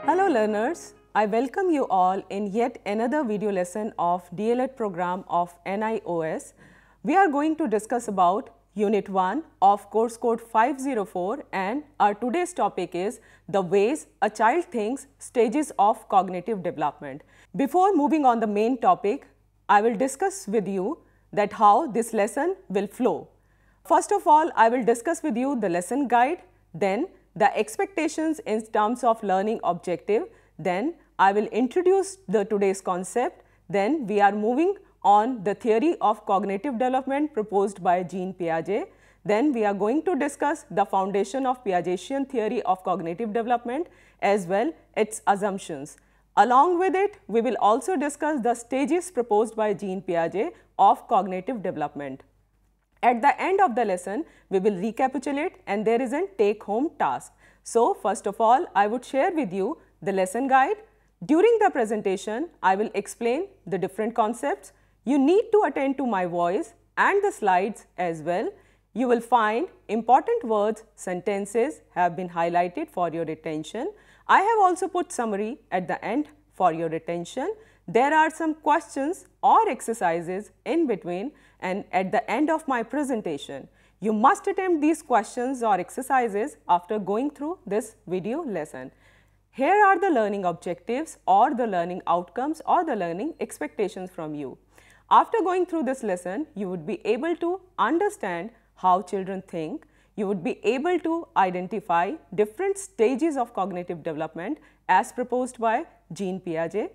Hello learners, I welcome you all in yet another video lesson of D.El.Ed program of NIOS. We are going to discuss about Unit 1 of course code 504 and our today's topic is the ways a child thinks, stages of cognitive development. Before moving on the main topic, I will discuss with you that how this lesson will flow. First of all, I will discuss with you the lesson guide, then the expectations in terms of learning objective, then I will introduce the today's concept, then we are moving on the theory of cognitive development proposed by Jean Piaget, then we are going to discuss the foundation of Piagetian theory of cognitive development as well its assumptions. Along with it, we will also discuss the stages proposed by Jean Piaget of cognitive development. At the end of the lesson, we will recapitulate and there is a take-home task. So, first of all, I would share with you the lesson guide. During the presentation, I will explain the different concepts. You need to attend to my voice and the slides as well. You will find important words, sentences have been highlighted for your attention. I have also put summary at the end for your attention. There are some questions or exercises in between and at the end of my presentation. You must attempt these questions or exercises after going through this video lesson. Here are the learning objectives or the learning outcomes or the learning expectations from you. After going through this lesson, you would be able to understand how children think. You would be able to identify different stages of cognitive development as proposed by Jean Piaget.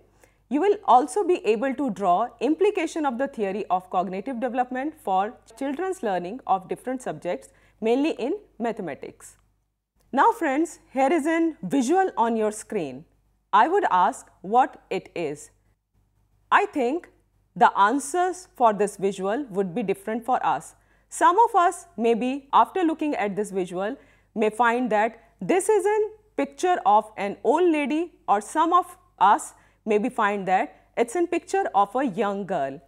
You will also be able to draw implication of the theory of cognitive development for children's learning of different subjects, mainly in mathematics. Now friends, here is a visual on your screen. I would ask what it is. I think the answers for this visual would be different for us. Some of us maybe after looking at this visual may find that this is a picture of an old lady, or some of us maybe find that it's a picture of a young girl.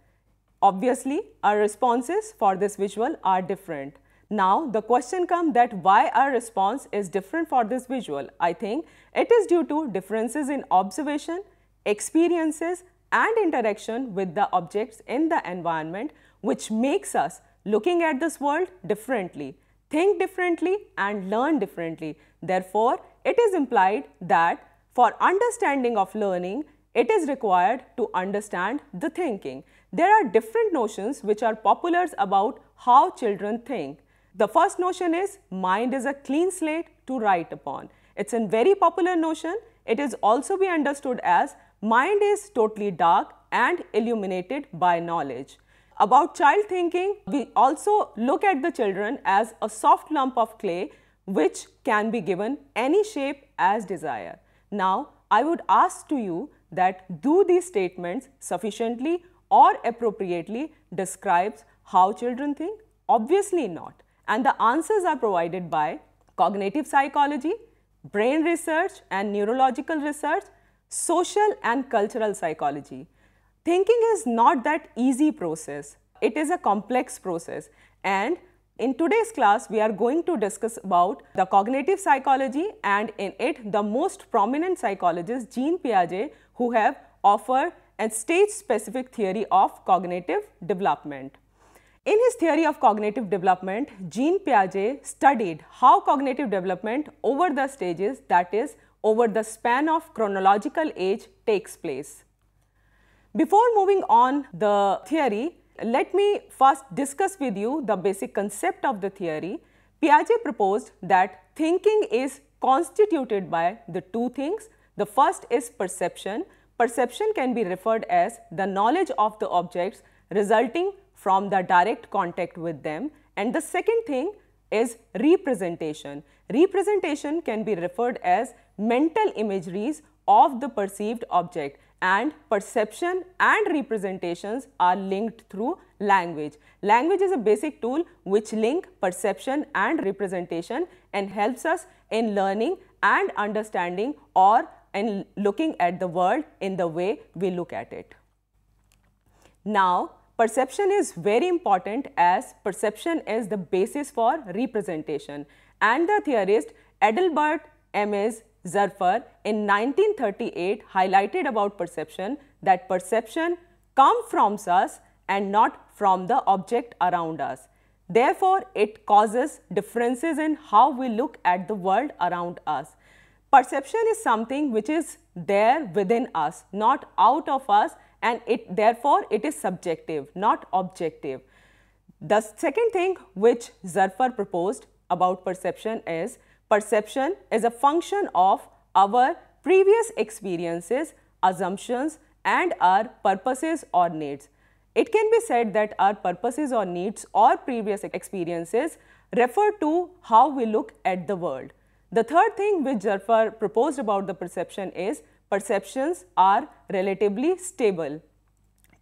Obviously, our responses for this visual are different. Now, the question comes that why our response is different for this visual. I think it is due to differences in observation, experiences and interaction with the objects in the environment, which makes us looking at this world differently, think differently and learn differently. Therefore, it is implied that for understanding of learning, it is required to understand the thinking. There are different notions which are popular about how children think. The first notion is mind is a clean slate to write upon. It's a very popular notion. It is also be understood as mind is totally dark and illuminated by knowledge. About child thinking, we also look at the children as a soft lump of clay which can be given any shape as desire. Now, I would ask to you that do these statements sufficiently or appropriately describes how children think? Obviously not. And the answers are provided by cognitive psychology, brain research and neurological research, social and cultural psychology. Thinking is not that easy process. It is a complex process, and in today's class, we are going to discuss about the cognitive psychology, and in it the most prominent psychologist Jean Piaget, who have offered a stage-specific theory of cognitive development. In his theory of cognitive development, Jean Piaget studied how cognitive development over the stages, that is, over the span of chronological age takes place. Before moving on the theory, let me first discuss with you the basic concept of the theory. Piaget proposed that thinking is constituted by the two things. The first is perception. Perception can be referred as the knowledge of the objects resulting from the direct contact with them. And the second thing is representation. Representation can be referred as mental imageries of the perceived object, and perception and representations are linked through language. Language is a basic tool which link perception and representation and helps us in learning and understanding or in looking at the world in the way we look at it. Now, perception is very important as perception is the basis for representation, and the theorist D.El.Ed Zurfer in 1938 highlighted about perception that perception comes from us and not from the object around us. Therefore, it causes differences in how we look at the world around us. Perception is something which is there within us, not out of us, and therefore it is subjective, not objective. The second thing which Zurfer proposed about perception is a function of our previous experiences, assumptions, and our purposes or needs. It can be said that our purposes or needs or previous experiences refer to how we look at the world. The third thing which Zurfer proposed about the perception is perceptions are relatively stable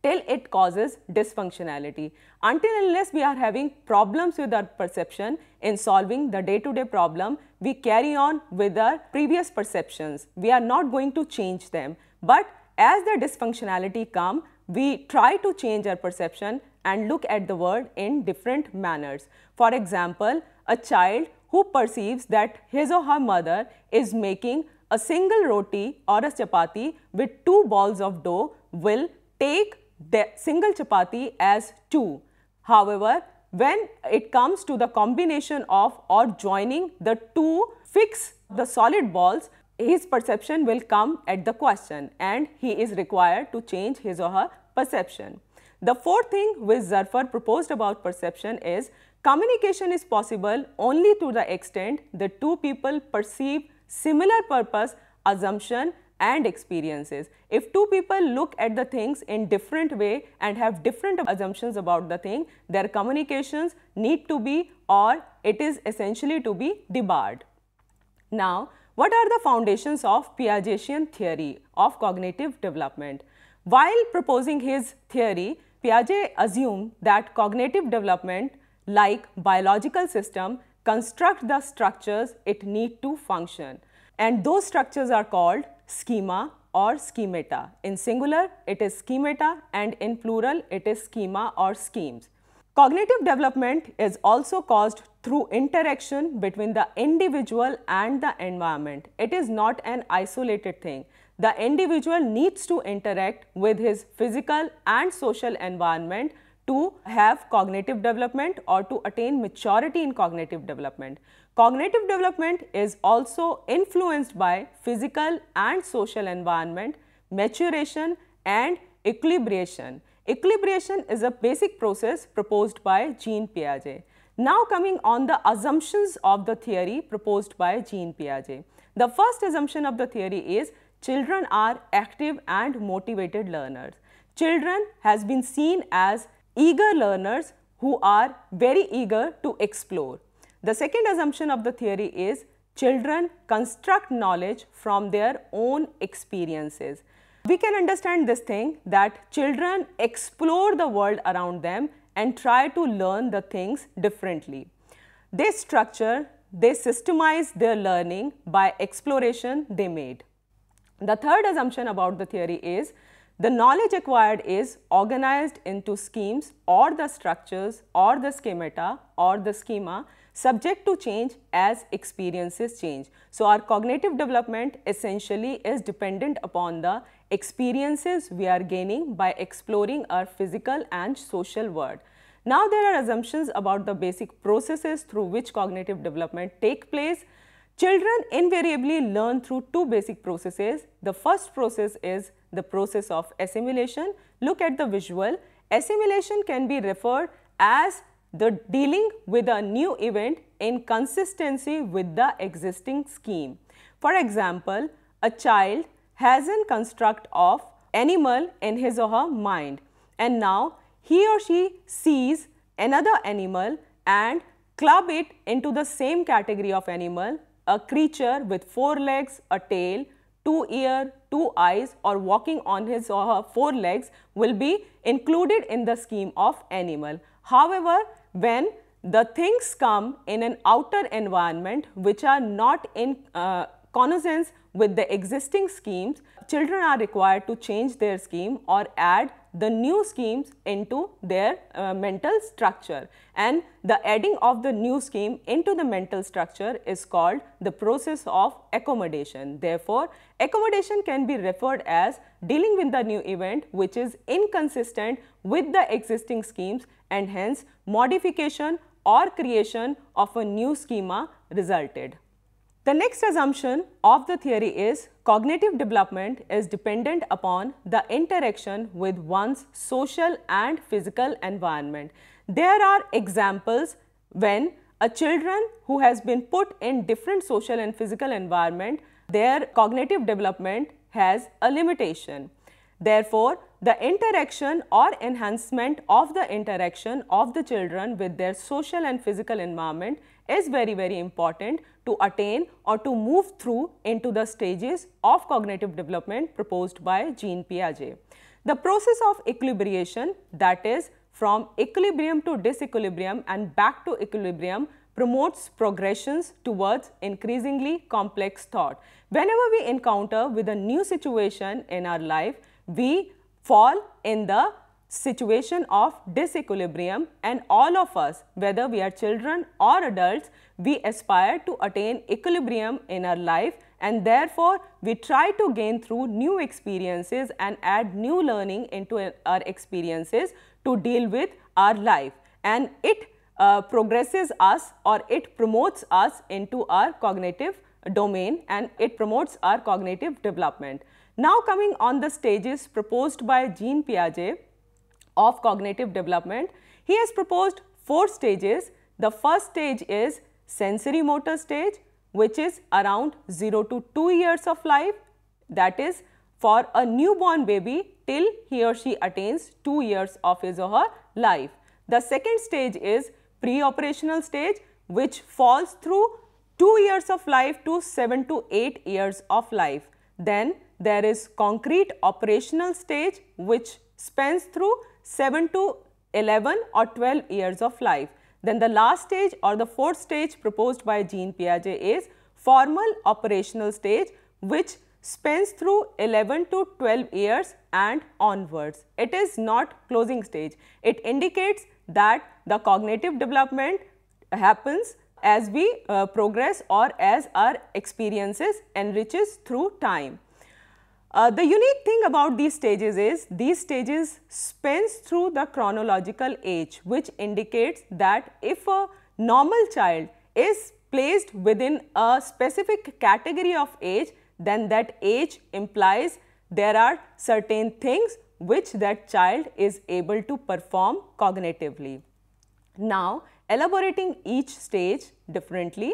till it causes dysfunctionality. Until unless we are having problems with our perception in solving the day-to-day problem, we carry on with our previous perceptions. We are not going to change them. But as the dysfunctionality comes, we try to change our perception and look at the world in different manners. For example, a child who perceives that his or her mother is making a single roti or a chapati with 2 balls of dough will take the single chapati as 2. However, when it comes to the combination of or joining the 2 fix the solid balls, his perception will come at the question and he is required to change his or her perception. The fourth thing which Zurfer proposed about perception is communication is possible only to the extent the 2 people perceive similar purpose, assumption, and experiences. If 2 people look at the things in different way and have different assumptions about the thing, their communications need to be, or it is essentially to be, debarred. Now, what are the foundations of Piagetian theory of cognitive development? While proposing his theory, Piaget assumed that cognitive development, like biological system, construct the structures it need to function, and those structures are called schema or schemata. In singular, it is schemata, and in plural, it is schema or schemes. Cognitive development is also caused through interaction between the individual and the environment. It is not an isolated thing. The individual needs to interact with his physical and social environment to have cognitive development or to attain maturity in cognitive development. Cognitive development is also influenced by physical and social environment, maturation, and equilibration. Equilibration is a basic process proposed by Jean Piaget. Now coming on the assumptions of the theory proposed by Jean Piaget. The first assumption of the theory is children are active and motivated learners. Children has been seen as eager learners who are very eager to explore. The second assumption of the theory is children construct knowledge from their own experiences. We can understand this thing that children explore the world around them and try to learn the things differently. They structure, they systemize their learning by exploration they made. The third assumption about the theory is the knowledge acquired is organized into schemes or the structures or the schemata or the schema subject to change as experiences change. So, our cognitive development essentially is dependent upon the experiences we are gaining by exploring our physical and social world. Now, there are assumptions about the basic processes through which cognitive development take place. Children invariably learn through 2 basic processes. The first process is the process of assimilation. Look at the visual. Assimilation can be referred as the dealing with a new event in consistency with the existing scheme. For example, a child has a construct of animal in his or her mind, and now he or she sees another animal and club it into the same category of animal, a creature with 4 legs, a tail, 2 ears, 2 eyes, or walking on his or her 4 legs will be included in the scheme of animal. However, when the things come in an outer environment which are not in connivance with the existing schemes, children are required to change their scheme or add the new schemes into their mental structure, and the adding of the new scheme into the mental structure is called the process of accommodation. Therefore, accommodation can be referred as dealing with the new event which is inconsistent with the existing schemes, and hence modification or creation of a new schema resulted. The next assumption of the theory is cognitive development is dependent upon the interaction with one's social and physical environment. There are examples when a children who has been put in different social and physical environment, their cognitive development has a limitation. Therefore, the interaction or enhancement of the interaction of the children with their social and physical environment is very important to attain or to move through into the stages of cognitive development proposed by Jean Piaget. The process of equilibration, that is from equilibrium to disequilibrium and back to equilibrium, promotes progressions towards increasingly complex thought. Whenever we encounter with a new situation in our life, we fall in the situation of disequilibrium, and all of us, whether we are children or adults, we aspire to attain equilibrium in our life, and therefore we try to gain through new experiences and add new learning into our experiences to deal with our life, and it progresses us or it promotes us into our cognitive domain, and it promotes our cognitive development. Now coming on the stages proposed by Jean Piaget of cognitive development, he has proposed 4 stages. The first stage is sensory motor stage, which is around 0 to 2 years of life, that is for a newborn baby till he or she attains 2 years of his or her life. The second stage is pre-operational stage, which falls through 2 years of life to 7 to 8 years of life. Then there is concrete operational stage, which spans through 7 to 11 or 12 years of life. Then the last stage or the 4th stage proposed by Jean Piaget is formal operational stage, which spans through 11 to 12 years and onwards. It is not closing stage. It indicates that the cognitive development happens as we progress or as our experiences enriches through time. The unique thing about these stages is these stages spans through the chronological age, which indicates that if a normal child is placed within a specific category of age, then that age implies there are certain things which that child is able to perform cognitively. Now, elaborating each stage differently,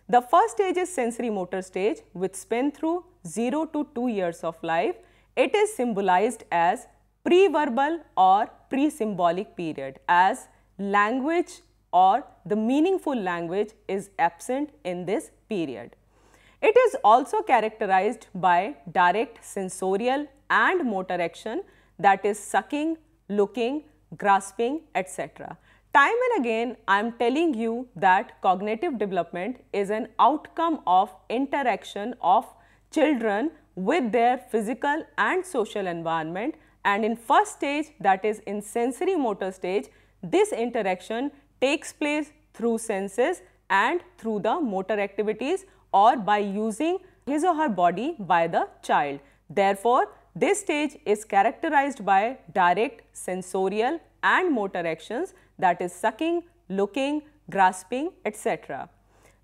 the first stage is sensory motor stage, which spans through 0 to 2 years of life. It is symbolized as pre-verbal or pre-symbolic period, as language or the meaningful language is absent in this period. It is also characterized by direct sensorial and motor action, that is sucking, looking, grasping, etc. Time and again, I am telling you that cognitive development is an outcome of interaction of children with their physical and social environment, and in first stage, that is in sensory motor stage, this interaction takes place through senses and through the motor activities or by using his or her body by the child. Therefore, this stage is characterized by direct sensorial and motor actions, that is sucking, looking, grasping, etc.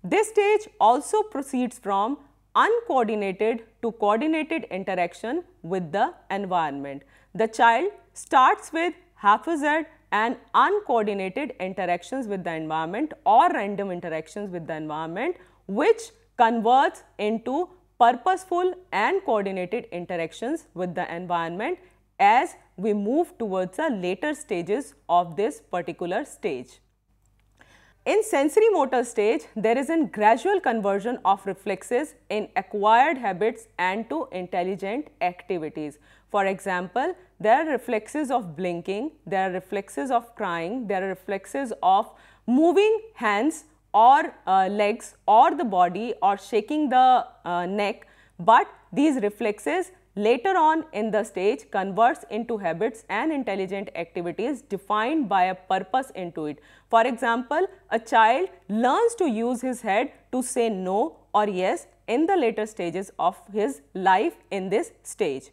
This stage also proceeds from uncoordinated to coordinated interaction with the environment. The child starts with haphazard and uncoordinated interactions with the environment or random interactions with the environment, which converts into purposeful and coordinated interactions with the environment as we move towards the later stages of this particular stage. In sensory motor stage, there is a gradual conversion of reflexes in acquired habits and to intelligent activities. For example, there are reflexes of blinking, there are reflexes of crying, there are reflexes of moving hands or legs or the body or shaking the neck, but these reflexes later on in the stage converts into habits and intelligent activities defined by a purpose into it. For example, a child learns to use his head to say no or yes in the later stages of his life in this stage.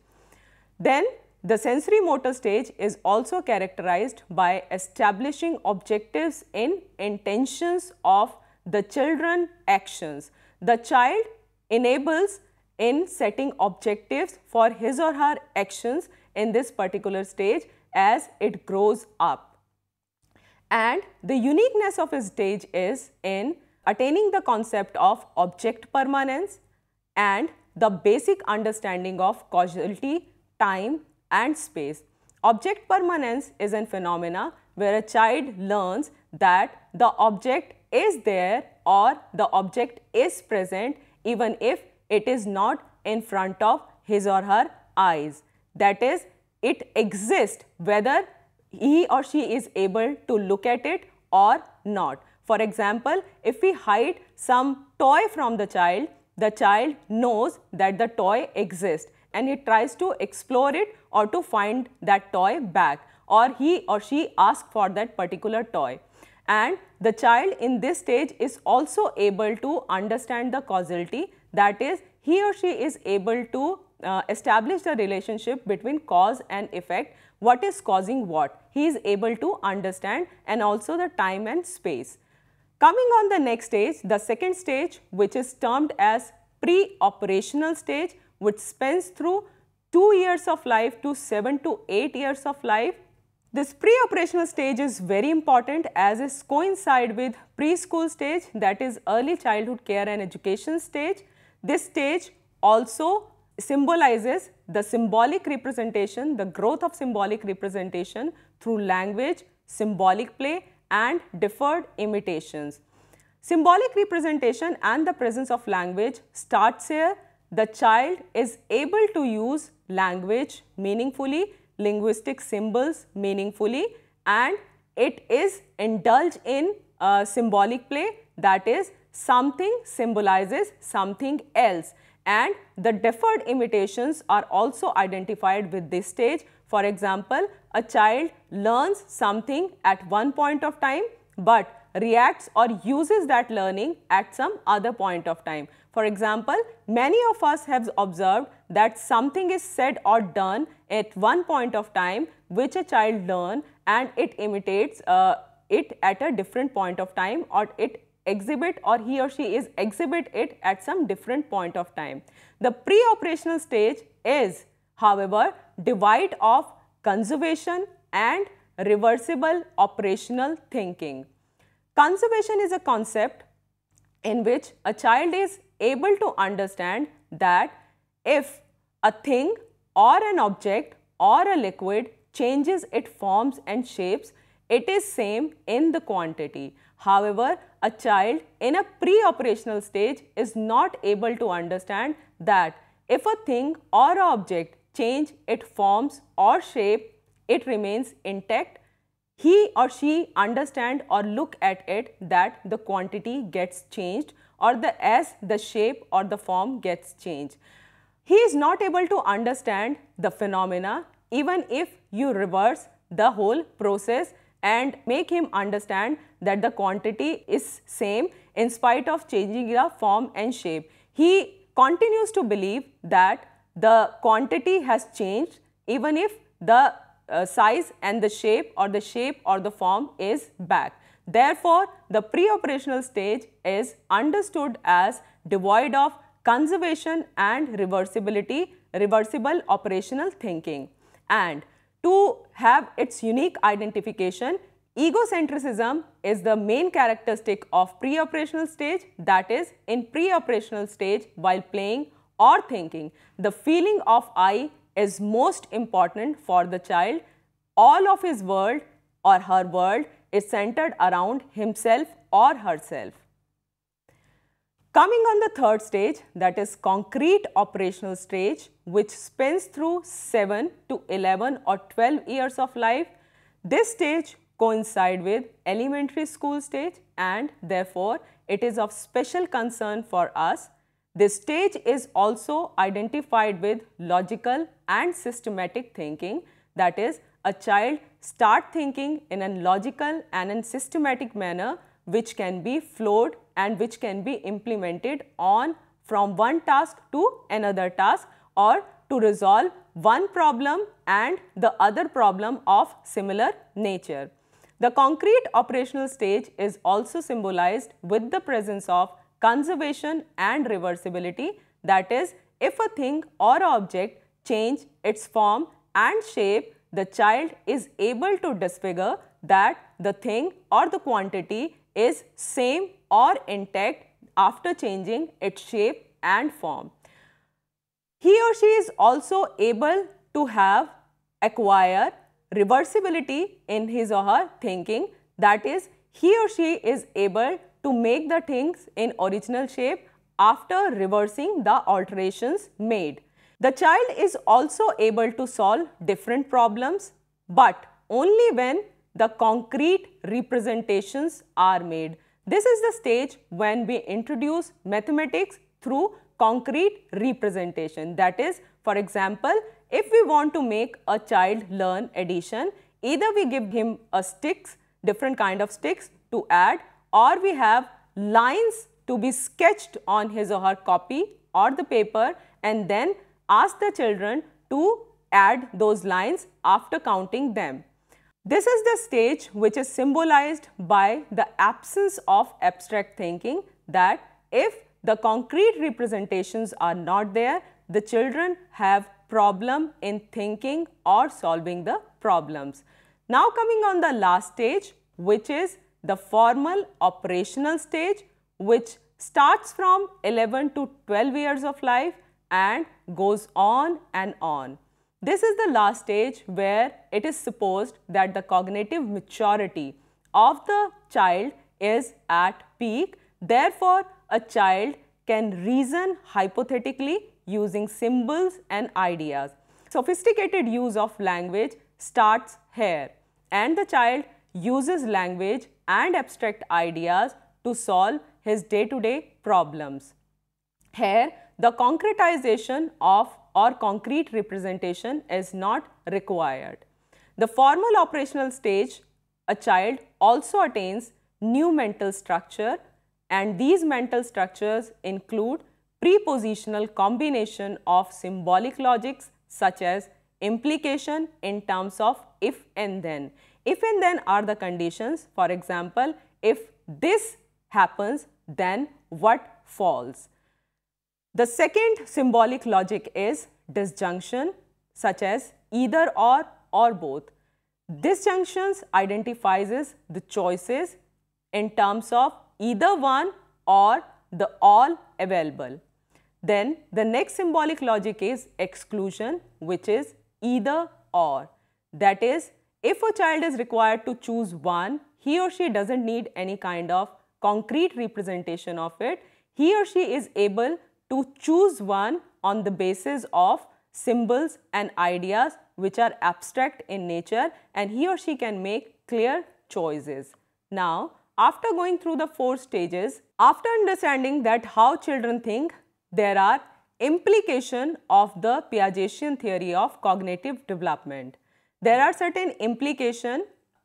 Then the sensory motor stage is also characterized by establishing objectives in intentions of the children actions. The child enables in setting objectives for his or her actions in this particular stage as it grows up. And the uniqueness of his stage is in attaining the concept of object permanence and the basic understanding of causality, time and space. Object permanence is a phenomena where a child learns that the object is there or the object is present even if it is not in front of his or her eyes. That is, it exists whether he or she is able to look at it or not. For example, if we hide some toy from the child knows that the toy exists and he tries to explore it or to find that toy back, or he or she asks for that particular toy. And the child in this stage is also able to understand the causality, that is, he or she is able to establish the relationship between cause and effect, what is causing what. He is able to understand, and also the time and space. Coming on the next stage, the second stage, which is termed as pre-operational stage, which spans through 2 years of life to 7 to 8 years of life. This pre-operational stage is very important as it coincides with preschool stage, that is early childhood care and education stage. This stage also symbolizes the symbolic representation, the growth of symbolic representation through language, symbolic play and deferred imitations. Symbolic representation and the presence of language starts here. The child is able to use language meaningfully, linguistic symbols meaningfully, and it is indulged in symbolic play, that is, something symbolizes something else, and the deferred imitations are also identified with this stage. For example, a child learns something at one point of time but reacts or uses that learning at some other point of time. For example, many of us have observed that something is said or done at one point of time which a child learns and it imitates it at a different point of time, or it exhibit or he or she is exhibit it at some different point of time. The pre-operational stage is, however, devoid of conservation and reversible operational thinking. Conservation is a concept in which a child is able to understand that if a thing or an object or a liquid changes its forms and shapes, it is same in the quantity. However, a child in a pre-operational stage is not able to understand that if a thing or an object change its forms or shape, it remains intact. He or she understand or look at it that the quantity gets changed or as the shape or the form gets changed. He is not able to understand the phenomena even if you reverse the whole process and make him understand that the quantity is same in spite of changing the form and shape. He continues to believe that the quantity has changed even if the size and the shape or the form is back. Therefore, the pre-operational stage is understood as devoid of conservation and reversible operational thinking. And to have its unique identification, egocentrism is the main characteristic of pre-operational stage, that is, in pre-operational stage while playing or thinking, the feeling of I is most important for the child. All of his world or her world is centered around himself or herself. Coming on the third stage, that is concrete operational stage, which spans through 7 to 11 or 12 years of life. This stage coincides with elementary school stage and therefore it is of special concern for us. This stage is also identified with logical and systematic thinking. That is, a child starts thinking in a logical and in systematic manner, which can be flowed and which can be implemented on from one task to another task, or to resolve one problem and the other problem of similar nature. The concrete operational stage is also symbolized with the presence of conservation and reversibility. That is, if a thing or object change its form and shape, the child is able to disfigure that the thing or the quantity is same or intact after changing its shape and form. He or she is also able to acquire reversibility in his or her thinking. That is, he or she is able to make the things in original shape after reversing the alterations made. The child is also able to solve different problems, but only when the concrete representations are made. This is the stage when we introduce mathematics through concrete representation. That is, for example, if we want to make a child learn addition, either we give him different kind of sticks to add, or we have lines to be sketched on his or her copy or the paper, and then ask the children to add those lines after counting them. This is the stage which is symbolized by the absence of abstract thinking, that if the concrete representations are not there, the children have problem in thinking or solving the problems. Now coming on the last stage, which is the formal operational stage, which starts from 11 to 12 years of life and goes on and on. This is the last stage where it is supposed that the cognitive maturity of the child is at peak. Therefore, a child can reason hypothetically using symbols and ideas. Sophisticated use of language starts here, and the child uses language and abstract ideas to solve his day-to-day problems. Here, the concretization of or concrete representation is not required. The formal operational stage, a child also attains new mental structure, and these mental structures include prepositional combination of symbolic logics such as implication in terms of if and then. If and then are the conditions. For example, if this happens, then what falls. The second symbolic logic is disjunction, such as either or both. Disjunctions identifies the choices in terms of either one or the all available. Then the next symbolic logic is exclusion, which is either or. That is, if a child is required to choose one, he or she doesn't need any kind of concrete representation of it. He or she is able to choose one on the basis of symbols and ideas which are abstract in nature, and he or she can make clear choices. Now, after going through the 4 stages, after understanding that how children think, there are implications of the Piagetian theory of cognitive development. There are certain implications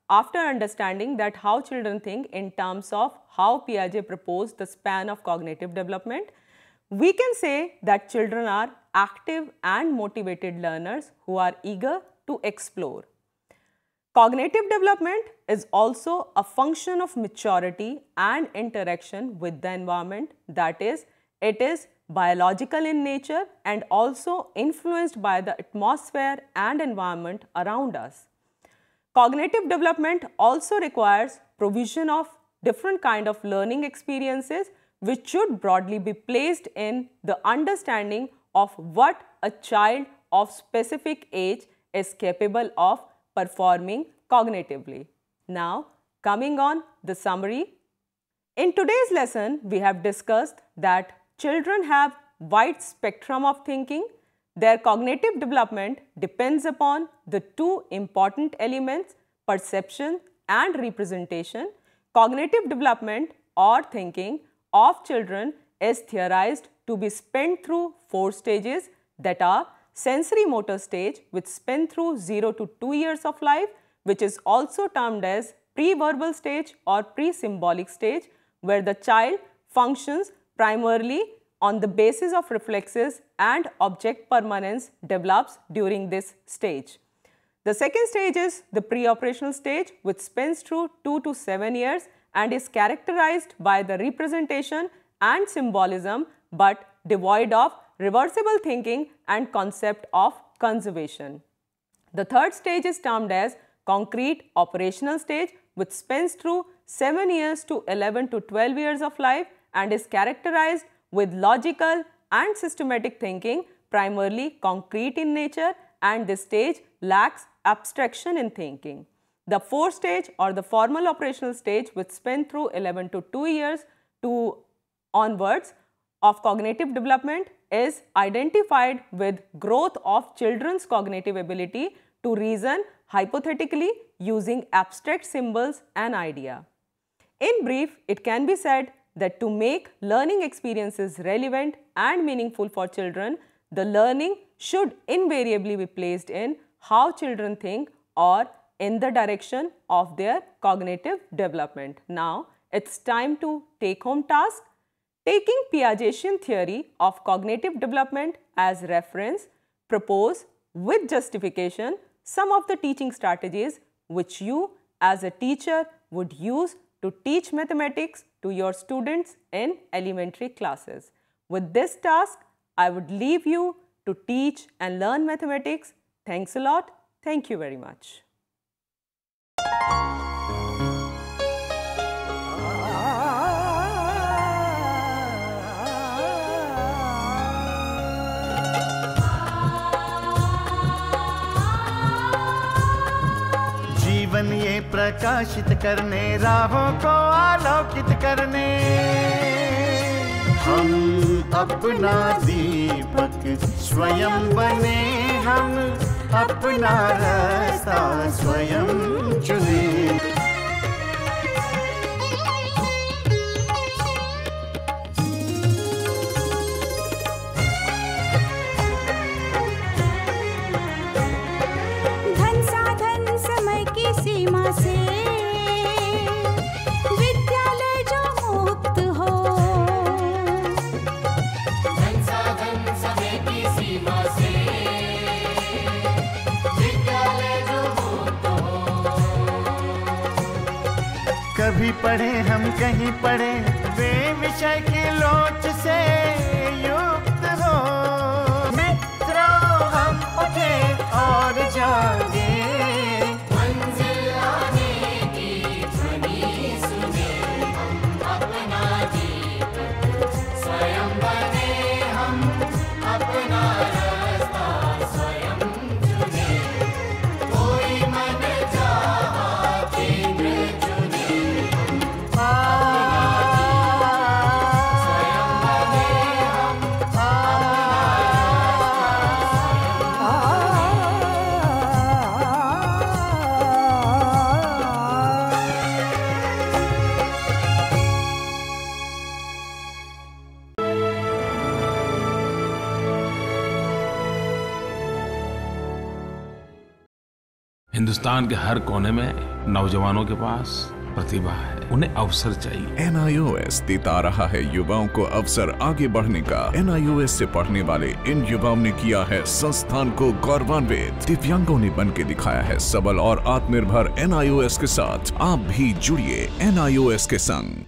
after understanding that how children think in terms of how Piaget proposed the span of cognitive development. We can say that children are active and motivated learners who are eager to explore. Cognitive development is also a function of maturity and interaction with the environment. That is, it is biological in nature and also influenced by the atmosphere and environment around us. Cognitive development also requires provision of different kind of learning experiences which should broadly be placed in the understanding of what a child of specific age is capable of performing cognitively. Now, coming on the summary. In today's lesson, we have discussed that children have wide spectrum of thinking. Their cognitive development depends upon the 2 important elements, perception and representation. Cognitive development or thinking of children is theorized to be spent through 4 stages, that are sensory motor stage, which spend through 0 to 2 years of life, which is also termed as pre-verbal stage or pre-symbolic stage, where the child functions primarily on the basis of reflexes and object permanence develops during this stage. The second stage is the pre-operational stage, which spans through 2 to 7 years and is characterized by the representation and symbolism, but devoid of reversible thinking and concept of conservation. The third stage is termed as concrete operational stage, which spans through 7 years to 11 to 12 years of life and is characterized with logical and systematic thinking, primarily concrete in nature, and this stage lacks abstraction in thinking. The fourth stage or the formal operational stage, which spans through 11 to 2 years to onwards of cognitive development, is identified with growth of children's cognitive ability to reason hypothetically using abstract symbols and idea. In brief, it can be said that to make learning experiences relevant and meaningful for children, the learning should invariably be placed in how children think or in the direction of their cognitive development. Now, it's time to take home task. Taking Piagetian theory of cognitive development as reference, propose with justification some of the teaching strategies which you as a teacher would use to teach mathematics to your students in elementary classes. With this task, I would leave you to teach and learn mathematics. Thanks a lot. Thank you very much. जीवन ये प्रकाशित करने, राहों को आलोकित करने, हम अपना दीपक स्वयं बने, हम अपना रास्ता स्वयं चुने। धन साधन समय की सीमा से विद्यालय जो मुक्त हो, धन साधन समय की सीमा से विद्यालय जो मुक्त हो। कभी पढ़े हम कहीं पढ़े, वे विषय की लोच से युक्त हो। मित्रों हम उठे और जागे, मंजिल आने की ध्वनि सुने, हम अपना दीपक स्वयं बने, हम अपना रास्ता स्वयं चुने, कोई मन चाहा केंद्र चुने, हिंदुस्तान के हर कोने में नौजवानों के पास प्रतिभा है, उन्हें अवसर चाहिए। NIOS देता रहा है युवाओं को अवसर आगे बढ़ने का। NIOS से पढ़ने वाले इन युवाओं ने किया है संस्थान को गौरवान्वित। दिव्यांगों ने बन के दिखाया है सबल और आत्मनिर्भर। NIOS के साथ आप भी जुड़िए NIOS के संग।